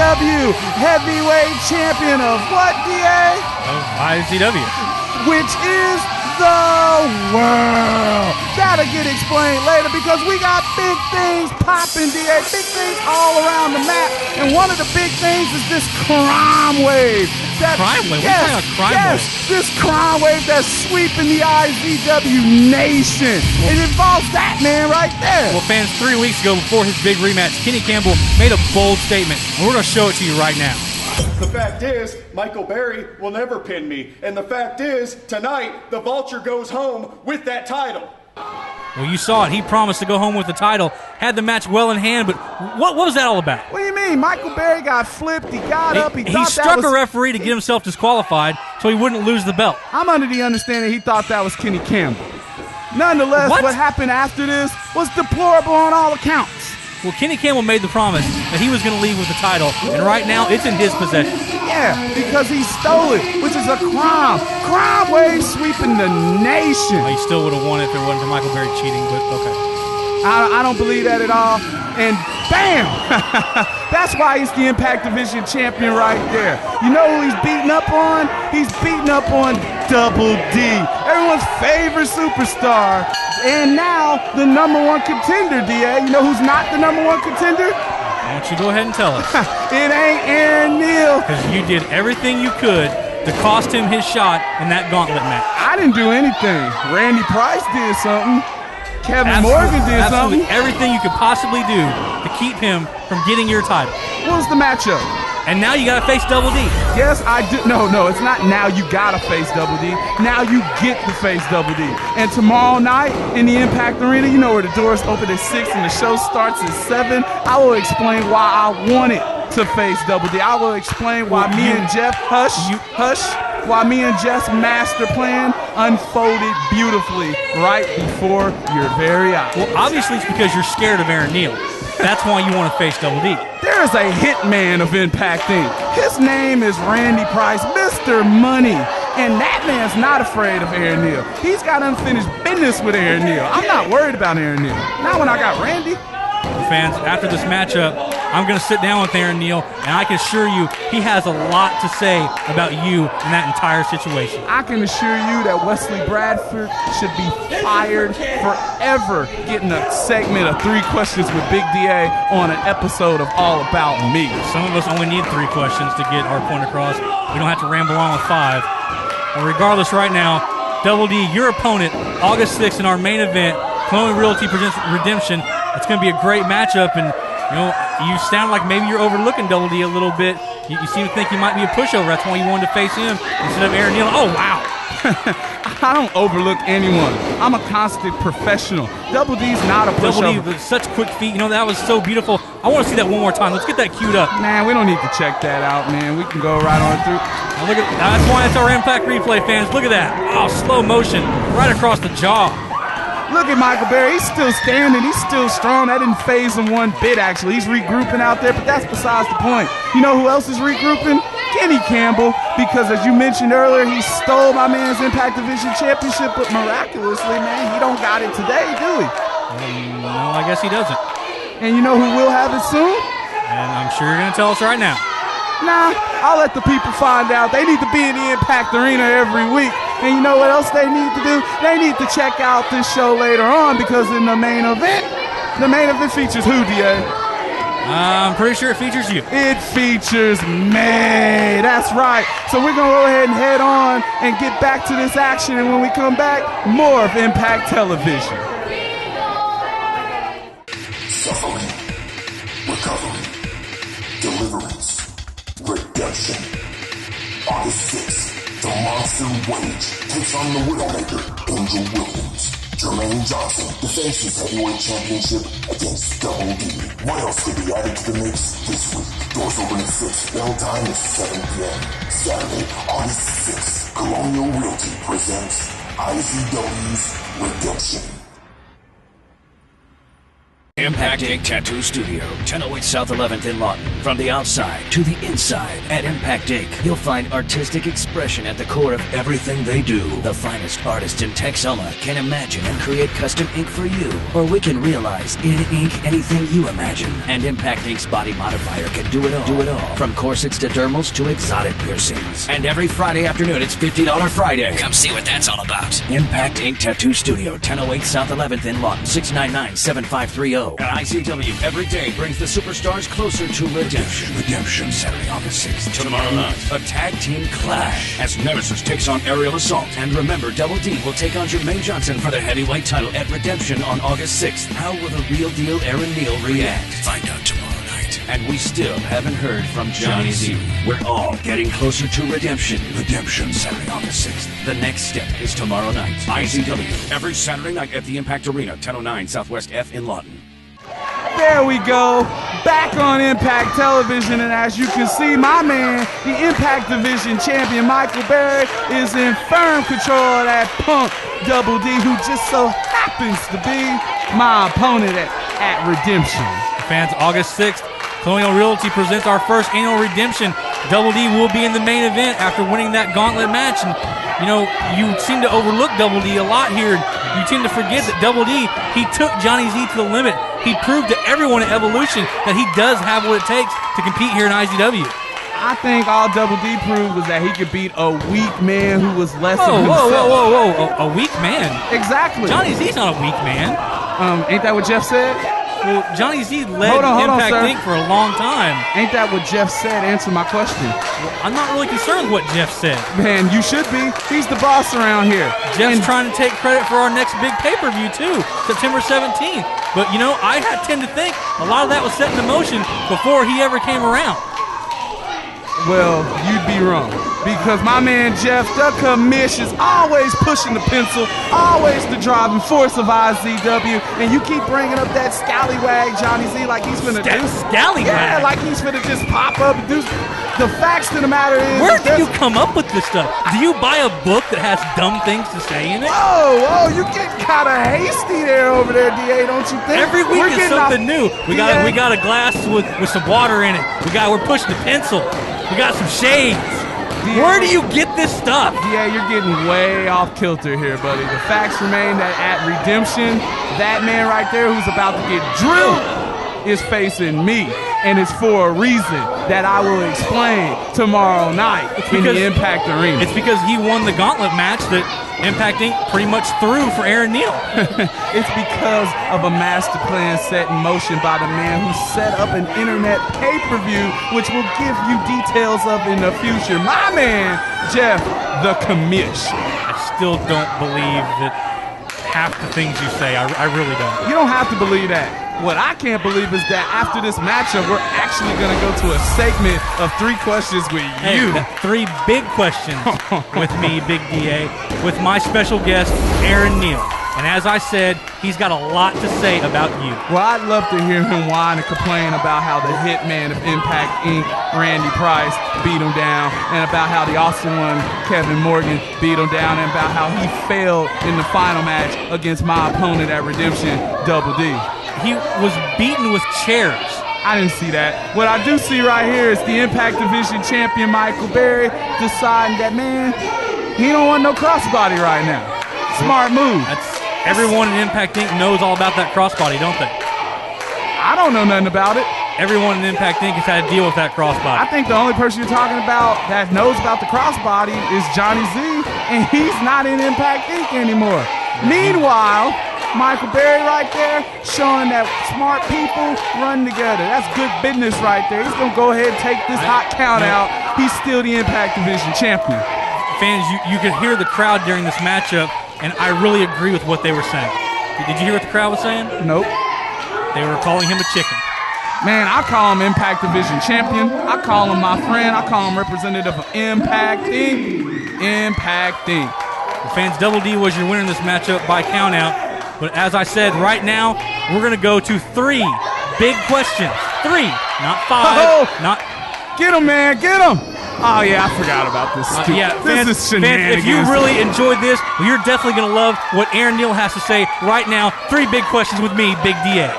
IZW heavyweight champion of what, DA? Of IZW. Which is the world. That'll get explained later because we got big things popping, DA. Big things all around the map. And one of the big things is this crime wave. Crime wave? What kind of crime wave? This crime wave that's sweeping the IZW nation. It involves that man right there. Well, fans, 3 weeks ago before his big rematch, Kenny Campbell made a bold statement. And we're going to show it to you right now. The fact is, Michael Berry will never pin me. And the fact is, tonight, the Vulture goes home with that title. Well, you saw it. He promised to go home with the title, had the match well in hand, but what was that all about? What do you mean? Michael Berry got flipped. He got up. He struck a referee to get himself disqualified so he wouldn't lose the belt. I'm under the understanding he thought that was Kenny Campbell. Nonetheless, what happened after this was deplorable on all accounts. Well, Kenny Campbell made the promise that he was going to leave with the title, and right now it's in his possession. Yeah, because he stole it, which is a crime. Crime wave sweeping the nation. Well, he still would have won it if it wasn't for Michael Berry cheating, but okay. I don't believe that at all. And bam! That's why he's the Impact Division champion right there. You know who he's beating up on? He's beating up on Double D, everyone's favorite superstar. And now the #1 contender, DA. You know who's not the #1 contender? Why don't you go ahead and tell us? It ain't Aaron Neal. Because you did everything you could to cost him his shot in that gauntlet match. I didn't do anything. Randy Price did something. Kevin Morgan did something. Everything you could possibly do to keep him from getting your title. What was the matchup? And now you got to face Double D. Yes, I do. No, it's not now you got to face Double D. Now you get to face Double D. And tomorrow night in the Impact Arena, you know where the doors open at 6 and the show starts at 7. I will explain why I wanted to face Double D. I will explain why why me and Jeff's master plan unfolded beautifully right before your very eyes. Well, obviously it's because you're scared of Aaron Neal. That's why you want to face Double D. There is a hitman of Impact Inc. His name is Randy Price, Mr. Money. And that man's not afraid of Aaron Neal. He's got unfinished business with Aaron Neal. I'm not worried about Aaron Neal. Not when I got Randy. Fans, after this matchup, I'm going to sit down with Aaron Neal, and I can assure you he has a lot to say about you in that entire situation. I can assure you that Wesley Bradford should be fired forever getting a segment of 3 questions with Big DA on an episode of All About Me. Some of us only need 3 questions to get our point across. We don't have to ramble on with 5. But regardless, right now, Double D, your opponent, August 6th in our main event, Colonial Realty presents Redemption. It's going to be a great matchup, and you know, you sound like maybe you're overlooking Double D a little bit. You seem to think he might be a pushover. That's why you wanted to face him instead of Aaron Neal. Oh, wow. I don't overlook anyone. I'm a constant professional. Double D's not a pushover. Double D with such quick feet. You know, that was so beautiful. I want to see that one more time. Let's get that queued up. Man, we don't need to check that out, man. We can go right on through. Now look at, that's why it's our Impact Replay, fans. Look at that. Oh, slow motion right across the jaw. Look at Michael Berry. He's still standing. He's still strong. That didn't faze him one bit, actually. He's regrouping out there, but that's besides the point. You know who else is regrouping? Kenny Campbell, because as you mentioned earlier, he stole my man's Impact Division Championship, but miraculously, man, he don't got it today, do he? No, I guess he doesn't. And you know who will have it soon? And I'm sure you're going to tell us right now. Nah, I'll let the people find out. They need to be in the Impact Arena every week. And you know what else they need to do? They need to check out this show later on, because in the main event features who, DA? I'm pretty sure it features you. It features me. That's right. So we're going to go ahead and head on and get back to this action. And when we come back, more of Impact Television. Suffering, recovery, deliverance, redemption. August 6th, the Monster Wage takes on the Widowmaker, Angel Williams. Jermaine Johnson defends his heavyweight championship against Double D. What else could be added to the mix this week? Doors open at 6, bell time is 7 p.m. Saturday, August 6th, Colonial Realty presents IZW's Redemption. Impact Inc. Tattoo Studio, 1008 South 11th in Lawton. From the outside to the inside, at Impact Inc., you'll find artistic expression at the core of everything they do. The finest artists in Texoma can imagine and create custom ink for you, or we can realize in ink anything you imagine. And Impact Inc.'s body modifier can do it all. From corsets to dermals to exotic piercings. And every Friday afternoon, it's $50 Friday. Come see what that's all about. Impact Inc. Tattoo Studio, 1008 South 11th in Lawton, 699-7530. At IZW, every day brings the superstars closer to redemption. Saturday, August 6th. Tomorrow night, a tag team clash as Nemesis takes on Aerial Assault. And remember, Double D will take on Jermaine Johnson for the heavyweight title at Redemption on August 6th. How will the real deal Aaron Neal react? Find out tomorrow night. And we still haven't heard from Johnny Z. We're all getting closer to redemption. Redemption, Saturday, August 6th. The next step is tomorrow night. IZW, every Saturday night at the Impact Arena, 1009 Southwest F in Lawton. There we go, back on Impact Television, and as you can see, my man, the Impact Division champion Michael Berry, is in firm control of that punk Double D, who just so happens to be my opponent at Redemption. Fans, August 6th, Colonial Realty presents our first annual Redemption. Double D will be in the main event after winning that gauntlet match, and you know, you seem to overlook Double D a lot here. You tend to forget that Double D, he took Johnny Z to the limit. He proved to everyone at Evolution that he does have what it takes to compete here in IZW. I think all Double D proved was that he could beat a weak man who was less than himself. Whoa. A weak man? Exactly. Johnny Z's not a weak man. Ain't that what Jeff said? Well, Johnny Z led Impact Inc. for a long time. Ain't that what Jeff said? Answer my question. Well, I'm not really concerned with what Jeff said. Man, you should be. He's the boss around here. Jeff's trying to take credit for our next big pay-per-view, too, September 17th. But, you know, I tend to think a lot of that was set into motion before he ever came around. Well, you'd be wrong. Because my man Jeff, the commish, is always pushing the pencil, always the driving force of IZW, and you keep bringing up that scallywag Johnny Z like he's finna do. Scallywag? Yeah, like he's finna just pop up and do. The facts of the matter is... Where do you come up with this stuff? Do you buy a book that has dumb things to say in it? Whoa, you get kind of hasty there over there, DA, don't you think? Every week is something new. We got a glass with some water in it. We're pushing the pencil. We got some shades. DA, where do you get this stuff? DA, you're getting way off kilter here, buddy. The facts remain that at Redemption, that man right there who's about to get drilled is facing me. And it's for a reason that I will explain tomorrow night in the Impact Arena. It's because he won the gauntlet match that Impact Inc. pretty much threw for Aaron Neal. It's because of a master plan set in motion by the man who set up an internet pay-per-view, which we'll give you details of in the future. My man, Jeff, the commish. I still don't believe that half the things you say. I really don't. You don't have to believe that. What I can't believe is that after this matchup, we're actually going to go to a segment of 3 questions with you. 3 big questions with me, Big DA, with my special guest, Aaron Neal. And as I said, he's got a lot to say about you. Well, I'd love to hear him whine and complain about how the hitman of Impact Inc., Randy Price, beat him down, and about how the Austin one, Kevin Morgan, beat him down, and about how he failed in the final match against my opponent at Redemption, Double D. He was beaten with chairs. I didn't see that. What I do see right here is the Impact Division champion Michael Berry deciding that, man, he don't want no crossbody right now. Smart move. Everyone in Impact Inc. knows all about that crossbody, don't they? I don't know nothing about it. Everyone in Impact Inc. has had to deal with that crossbody. I think the only person you're talking about that knows about the crossbody is Johnny Z, and he's not in Impact Inc. anymore. Meanwhile, Michael Berry right there showing that smart people run together. That's good business right there. He's going to go ahead and take this hot count out. He's still the Impact Division champion. Fans, you could hear the crowd during this matchup, and I really agree with what they were saying. Did you hear what the crowd was saying? Nope. They were calling him a chicken. Man, I call him Impact Division champion. I call him my friend. I call him representative of Impact Inc. Impact Inc. Well, fans, Double D was your winner in this matchup by countout. But as I said, right now, we're going to go to 3 big questions. 3, not 5. Not. Get him, man. Get him. Oh, yeah, I forgot about this. This is shenanigans. Fans, if you really enjoyed this, well, you're definitely going to love what Aaron Neal has to say right now. 3 big questions with me, Big DA.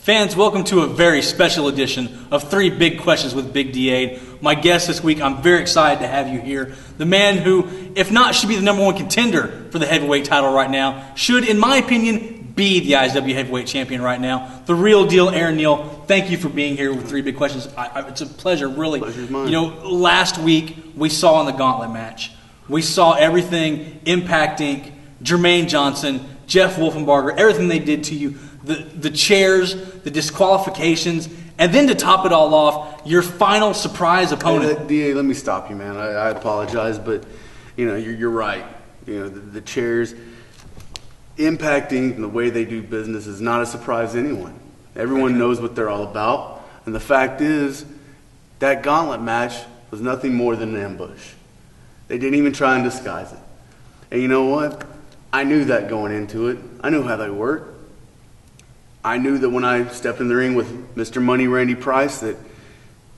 Fans, welcome to a very special edition of 3 Big Questions with Big DA. My guest this week, I'm very excited to have you here. The man who, if not, should be the #1 contender for the heavyweight title right now, should, in my opinion, be the IZW heavyweight champion right now. The real deal, Aaron Neal. Thank you for being here with 3 Big Questions. It's a pleasure, really. Pleasure's mine. You know, last week we saw in the gauntlet match, we saw everything Impact Inc., Jermaine Johnson, Jeff Wolfenbarger, everything they did to you. The chairs, the disqualifications, and then to top it all off, your final surprise opponent. DA, let me stop you, man. I apologize, but you're right. The chairs, impacting the way they do business is not a surprise to anyone. Everyone knows what they're all about, and the fact is, that gauntlet match was nothing more than an ambush. They didn't even try and disguise it. And you know what? I knew that going into it. I knew how they worked. I knew that when I stepped in the ring with Mr. Money Randy Price that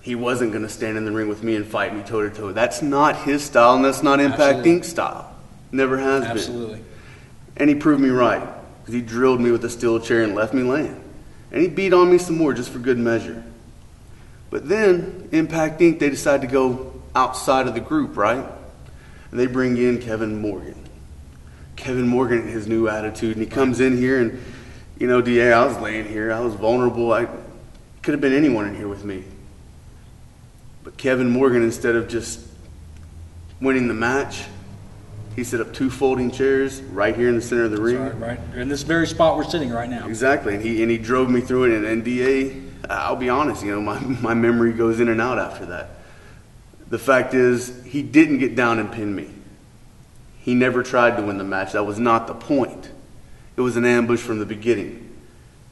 he wasn't going to stand in the ring with me and fight me toe-to-toe. That's not his style, and that's not Impact Inc. style. Never has been. Absolutely. And he proved me right, because he drilled me with a steel chair and left me laying. And he beat on me some more just for good measure. But then, Impact Inc., they decided to go outside of the group, right? And they bring in Kevin Morgan. Kevin Morgan and his new attitude, and he comes in here and DA, I was laying here. I was vulnerable. I could have been anyone in here with me. But Kevin Morgan, instead of just winning the match, he set up 2 folding chairs right here in the center of the ring. Right. In this very spot we're sitting right now. Exactly. And he drove me through it. And DA, I'll be honest, my memory goes in and out after that. The fact is, he didn't get down and pin me. He never tried to win the match. That was not the point. It was an ambush from the beginning.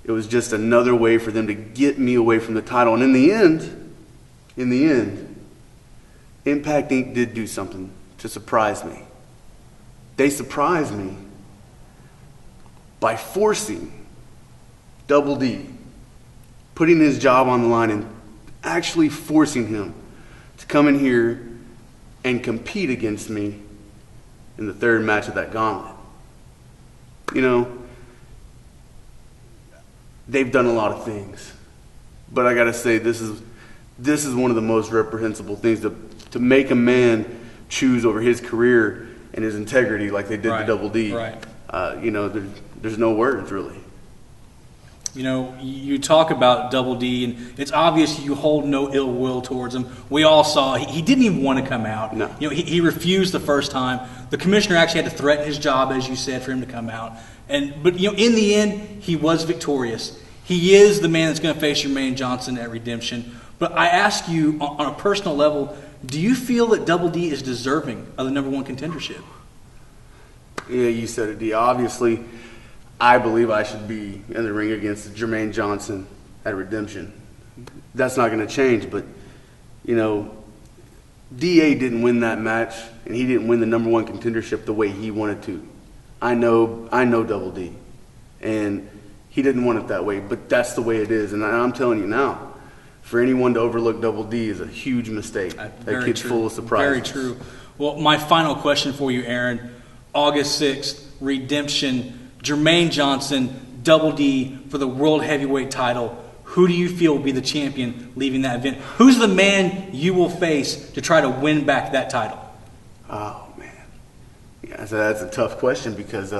It was just another way for them to get me away from the title. And in the end, Impact Inc. did do something to surprise me. They surprised me by forcing Double D, putting his job on the line and actually forcing him to come in here and compete against me in the 3rd match of that gauntlet. They've done a lot of things, but I gotta say this is one of the most reprehensible things to make a man choose over his career and his integrity like they did to Double D. Right. There's no words really. You talk about Double D, and it's obvious you hold no ill will towards him. We all saw he didn't even want to come out. No. He refused the first time. The commissioner actually had to threaten his job, as you said, for him to come out. But in the end, he was victorious. He is the man that's going to face Jermaine Johnson at Redemption. But I ask you, on a personal level, do you feel that Double D is deserving of the #1 contendership? Yeah, you said it, D. Obviously, I believe I should be in the ring against Jermaine Johnson at Redemption. That's not going to change, but, DA didn't win that match, and he didn't win the #1 contendership the way he wanted to. I know Double D, and he didn't want it that way, but that's the way it is. And I'm telling you now, for anyone to overlook Double D is a huge mistake. That kid's full of surprises. Very true. Well, my final question for you, Aaron. August 6th, Redemption, Jermaine Johnson, Double D for the World Heavyweight title. Who do you feel will be the champion leaving that event? Who's the man you will face to try to win back that title? Oh, man. Yeah, so that's a tough question because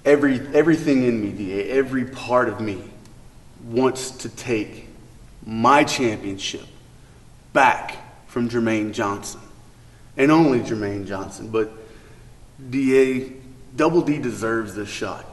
everything in me, DA, every part of me wants to take my championship back from Jermaine Johnson. And only Jermaine Johnson. But DA, Double D deserves this shot.